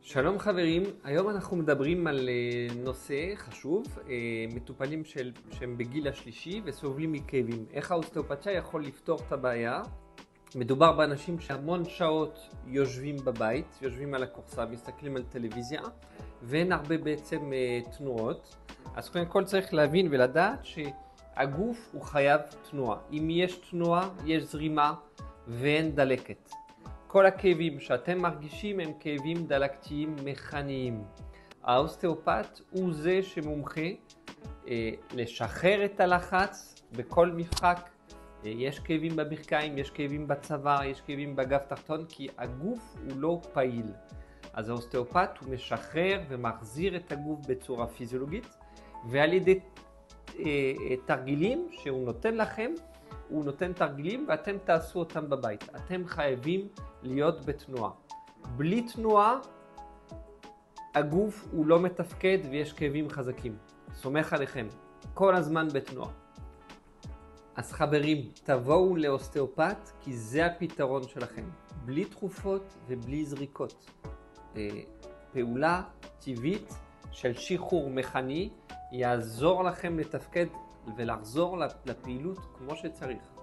שלום חברים, היום אנחנו מדברים על נושא חשוב, מטופלים שהם בגיל השלישי וסובלים מכאבים. איך האוסטאופתיה יכול לפתור את הבעיה? מדובר באנשים שהמון שעות יושבים בבית, יושבים על הכורסה, מסתכלים על טלוויזיה, ואין הרבה בעצם תנועות. אז קודם כל צריך להבין ולדעת שהגוף הוא חייב תנועה. אם יש תנועה, יש זרימה ואין דלקת. כל הכאבים שאתם מרגישים הם כאבים דלקתיים מכניים. האוסטאופת הוא זה שמומחה לשחרר את הלחץ בכל משחק. יש כאבים בברכיים, יש כאבים בצוואר, יש כאבים בגב תחתון, כי הגוף הוא לא פעיל. אז האוסטאופת הוא משחרר ומחזיר את הגוף בצורה פיזיולוגית, ועל ידי תרגילים שהוא נותן לכם, הוא נותן תרגילים ואתם תעשו אותם בבית. אתם חייבים להיות בתנועה. בלי תנועה, הגוף הוא לא מתפקד ויש כאבים חזקים. סומך עליכם. כל הזמן בתנועה. אז חברים, תבואו לאוסטאופת כי זה הפתרון שלכם. בלי תרופות ובלי זריקות. פעולה טבעית של שחרור מכני יעזור לכם לתפקד ולחזור לפעילות כמו שצריך.